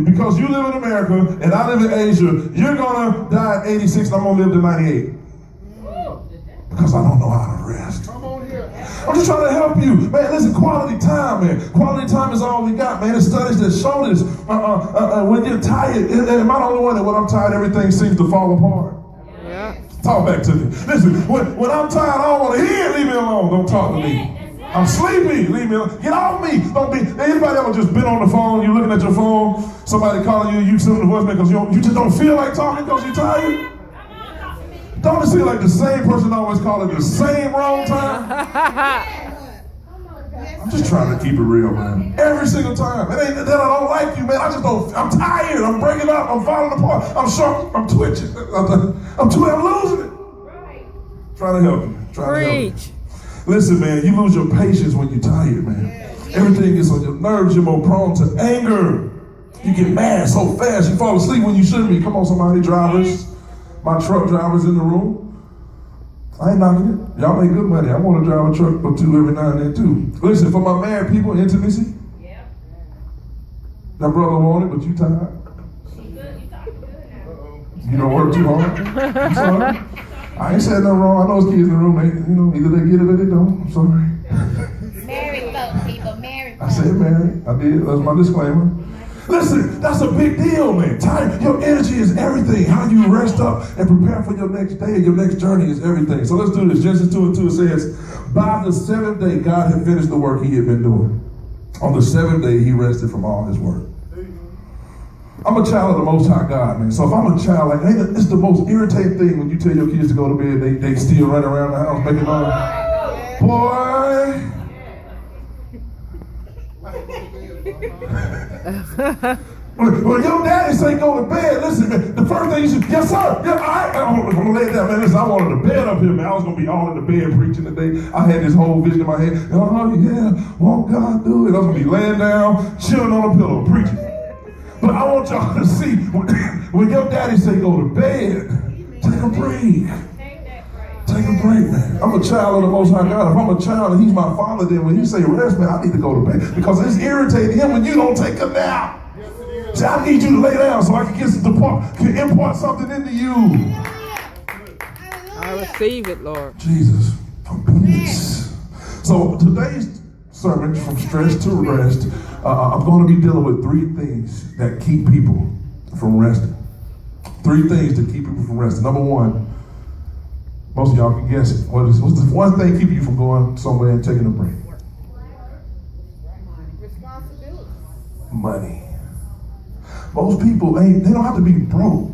Because you live in America and I live in Asia, you're gonna die at 86 and I'm gonna live to 98. Because I don't know how to rest. I'm just trying to help you. Man, listen, quality time, man. Quality time is all we got, man. There's studies that show this. When you're tired, am I the only one that when I'm tired, everything seems to fall apart? Yeah. Talk back to me. Listen, when I'm tired, I don't want to hear it. Leave me alone. Don't talk to me. I'm sleepy. Leave me alone. Get off me. Don't be. Anybody ever just been on the phone, you're looking at your phone, somebody calling you, you send them the voicemail because you just don't feel like talking because you're tired? Don't it seem like the same person always calling the same wrong time? I'm just trying to keep it real, man. Every single time. It ain't that I don't like you, man. I just don't. I'm tired. I'm breaking up. I'm falling apart. I'm short. I'm twitching. I'm losing it. Trying to help you. Trying to help you. Listen, man, you lose your patience when you're tired, man. Everything is on your nerves. You're more prone to anger. You get mad so fast. You fall asleep when you shouldn't be. Come on, somebody, drivers. My truck drivers in the room. I ain't knocking it. Y'all make good money. I want to drive a truck or two every now and then too. Listen, for my married people, intimacy. Yeah. That brother wanted, but you tired. You talking good now. You don't work too hard. I'm sorry. I ain't said nothing wrong. I know there's kids in the room. Either they get it or they don't. I'm sorry. Married folk, people. Married folk. I said married. I did. That's my disclaimer. Listen, that's a big deal, man. Time, your energy is everything. How you rest up and prepare for your next day, your next journey is everything. So let's do this. Genesis 2:2 says, by the seventh day, God had finished the work he had been doing. On the seventh day, he rested from all his work. I'm a child of the Most High God, man. So if I'm a child, it's the most irritating thing when you tell your kids to go to bed, they still run around the house making noise. Boy. When your daddy say go to bed, listen, man, the first thing you should, yes sir, yeah, all right, I'm gonna lay it down, man. Listen, I wanted a bed up here, man. I was gonna be all in the bed preaching today. I had this whole vision in my head. Oh yeah, won't God do it? I was gonna be laying down, chilling on a pillow, preaching. But I want y'all to see, when your daddy say go to bed, take a break. Take a break, man. I'm a child of the Most High God. If I'm a child and he's my father, then when he say rest, man, I need to go to bed. Because it's irritating him when you don't take a nap. See, I need you to lay down so I can impart something into you. I receive it, Lord. Jesus, please. So today's sermon, from stress to rest, I'm going to be dealing with three things that keep people from resting. Three things that keep people from resting. Number one, most of y'all can guess it. What's the one thing keeping you from going somewhere and taking a break? Responsibility. Money. Most people they don't have to be broke,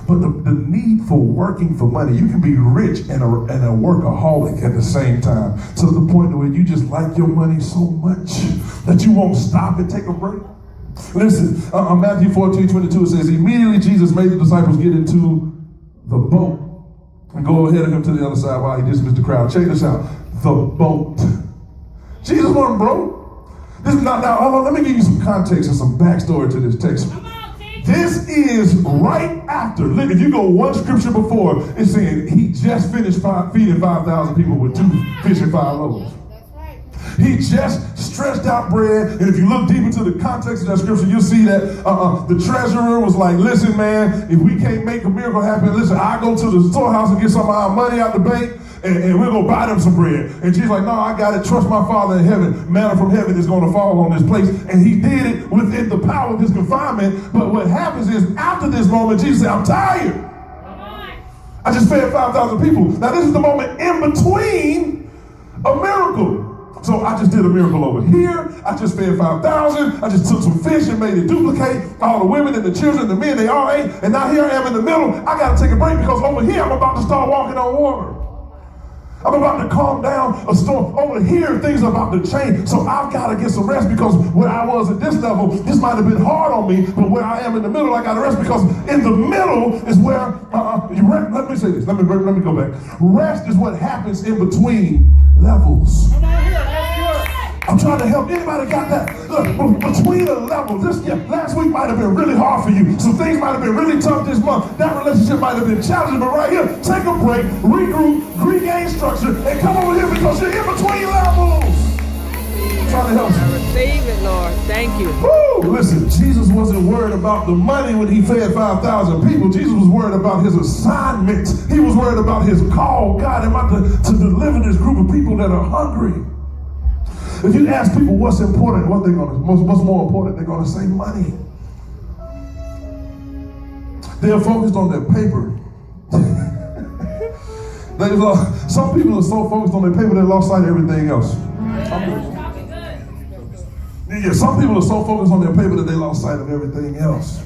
but the need for working for money. You can be rich and a workaholic at the same time, to the point where you just like your money so much that you won't stop and take a break. Listen, Matthew 14:22 says, immediately Jesus made the disciples get into the boat and go ahead of him to the other side while he dismissed the crowd. Check this out. The boat. Jesus wasn't broke. This is not, now, let me give you some context and some backstory to this text. This is right after, if you go one scripture before, it's saying he just finished feeding 5,000 people with 2 fish and 5 loaves. He just stretched out bread, and if you look deep into the context of that scripture, you'll see that the treasurer was like, listen, man, if we can't make a miracle happen, listen, I go to the storehouse and get some of our money out the bank, and we're going to buy them some bread. And Jesus like, no, I got it. Trust my Father in heaven. Manna from heaven is going to fall on this place. And he did it within the power of his confinement. But what happens is, after this moment, Jesus said, I'm tired. I just fed 5,000 people. Now, this is the moment in between a miracle. So I just did a miracle over here. I just fed 5,000. I just took some fish and made it duplicate. All the women and the children and the men, they all ate. And now here I am in the middle. I got to take a break because over here I'm about to start walking on water. I'm about to calm down a storm. Over here, things are about to change. So I've got to get some rest, because where I was at this level, this might have been hard on me, but where I am in the middle, I got to rest, because in the middle is where, let me say this, let me go back. Rest is what happens in between levels. I'm trying to help. Anybody got that? Look, between the levels, last week might have been really hard for you. Some things might have been really tough this month. That relationship might have been challenging, but right here, take a break, regroup, regain structure, and come over here, because you're in between levels. I'm trying to help you. Receive it, Lord. Thank you. Woo! Listen, Jesus wasn't worried about the money when he fed 5,000 people. Jesus was worried about his assignment. He was worried about his call. God, am I to deliver this group of people that are hungry? If you ask people what's important, what's more important, they're going to say money. They're focused on their paper. Some people are so focused on their paper they lost sight of everything else. Yeah, some people are so focused on their paper that they lost sight of everything else.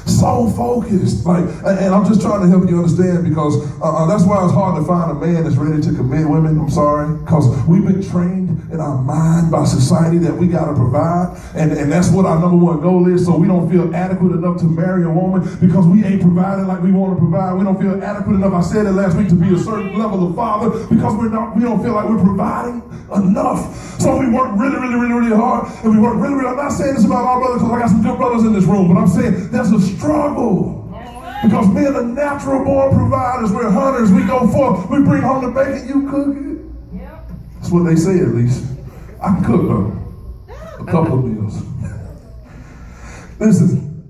So focused, and I'm just trying to help you understand, because that's why it's hard to find a man that's ready to commit women. I'm sorry, because we've been trained in our mind by society that we got to provide, and that's what our number one goal is. So we don't feel adequate enough to marry a woman because we ain't providing like we want to provide. We don't feel adequate enough. I said it last week, to be a certain level of father, because we don't feel like we're providing enough. So we work really, really, really, really hard, and we work really, really. I'm not saying this about our brothers, because I got some good brothers in this room, but I'm saying there's a struggle. Because men are natural born providers. We're hunters. We go forth. We bring home the bacon. You cook it. That's what they say, at least. I can cook though. A couple of meals. Listen,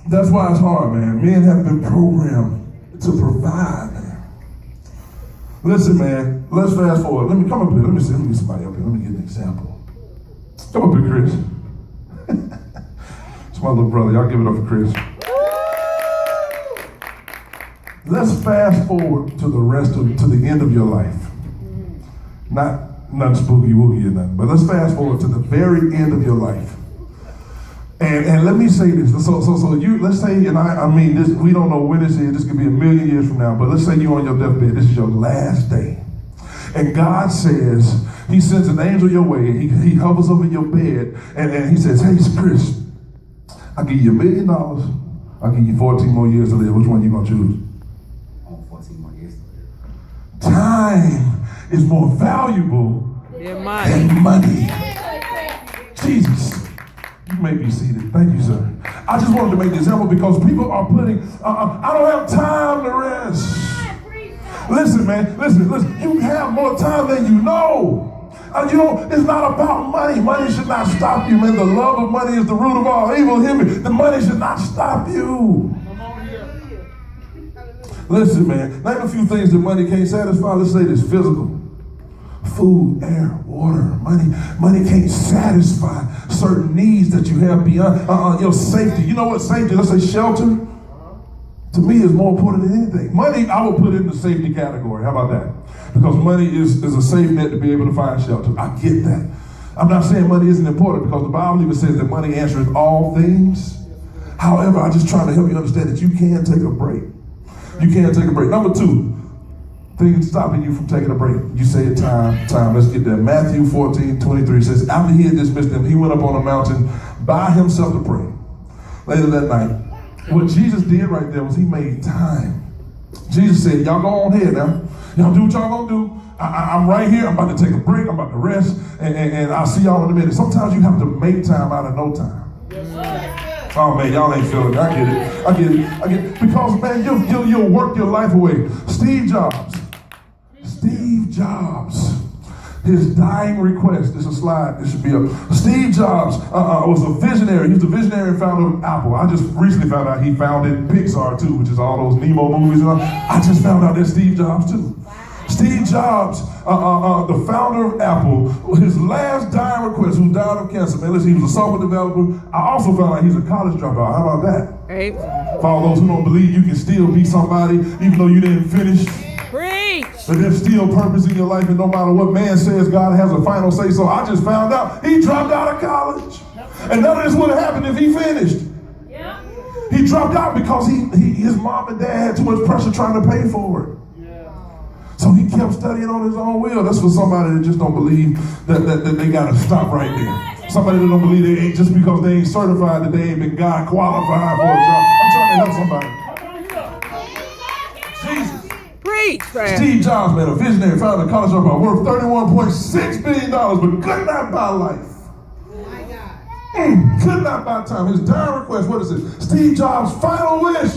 that's why it's hard, man. Men have been programmed to provide, man. Listen, man, let's fast forward. Let me come up here. Let me get somebody up here. Let me get an example. Come up here, Chris. It's my little brother. Y'all give it up for Chris. Let's fast forward to the end of your life. Not nothing spooky woogie or nothing, but let's fast forward to the very end of your life. And let me say this. So you, let's say, and I mean this, we don't know when this is. This could be 1,000,000 years from now, but let's say you're on your deathbed. This is your last day. And God says, he sends an angel your way, and he hovers over your bed, and he says, hey, Chris, I'll give you $1 million. I'll give you 14 more years to live. Which one you gonna choose? 14 more years to live. Time is more valuable than money. Jesus. You may be seated. Thank you, sir. I just wanted to make the example because people are putting, I don't have time to rest. Listen, man, listen. You have more time than you know. It's not about money. Money should not stop you, man. The love of money is the root of all evil. Hear me. The money should not stop you. Listen, man, name a few things that money can't satisfy. Let's say this: physical. Food, air, water, money. Money can't satisfy certain needs that you have beyond your safety. You know what safety? Let's say shelter. To me, is more important than anything. Money, I would put it in the safety category. How about that? Because money is a safe net to be able to find shelter. I get that. I'm not saying money isn't important, because the Bible even says that money answers all things. However, I'm just trying to help you understand that you can take a break. You can take a break. Number two, things stopping you from taking a break. You say it, time. Let's get there. Matthew 14:23 says, after he had dismissed them, he went up on a mountain by himself to pray. Later that night, what Jesus did right there was he made time. Jesus said, y'all go on ahead now. Y'all do what y'all gonna do. I'm right here. I'm about to take a break. I'm about to rest. And I'll see y'all in a minute. Sometimes you have to make time out of no time. Oh man, y'all ain't feeling it. I get it. Because man, you'll work your life away. Steve Jobs, his dying request. This is a slide. This should be up. Steve Jobs was a visionary. He was the visionary and founder of Apple. I just recently found out he founded Pixar too, which is all those Nemo movies. I just found out that's Steve Jobs too. Steve Jobs, the founder of Apple, his last dying request, who died of cancer. Man, listen, he was a software developer. I also found out he's a college dropout. How about that? Right. For all those who don't believe you can still be somebody, even though you didn't finish. Preach. But there's still purpose in your life, and no matter what man says, God has a final say. So I just found out he dropped out of college. And none of this would have happened if he finished. Yeah. He dropped out because his mom and dad had too much pressure trying to pay for it. So he kept studying on his own will. That's for somebody that just don't believe that they got to stop right there. Somebody that don't believe they ain't, just because they ain't certified, that they ain't been God qualified for a job. I'm trying to help somebody. Jesus. Preach, man. Steve Jobs, man, a visionary, founded a college dropout, worth $31.6 billion, but could not buy life. Could not buy time. His dying request, what is it? Steve Jobs' final wish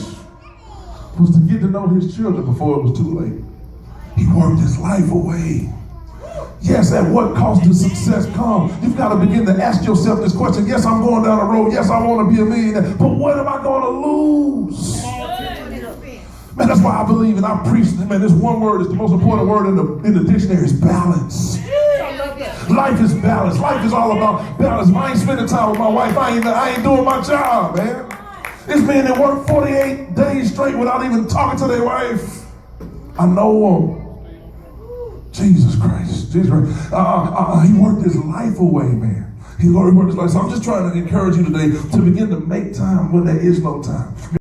was to get to know his children before it was too late. He worked his life away. Yes, at what cost does success come? You've got to begin to ask yourself this question. Yes, I'm going down the road. Yes, I want to be a millionaire. But what am I going to lose? Man, that's why I believe and I preach. Man, this one word is the most important word in the dictionary is balance. Life is balance. Life is all about balance. If I ain't spending time with my wife, I ain't doing my job, man. This man that worked 48 days straight without even talking to their wife. I know him. Jesus Christ. Jesus Christ. He worked his life away, man. He worked his life. So I'm just trying to encourage you today to begin to make time when there is no time.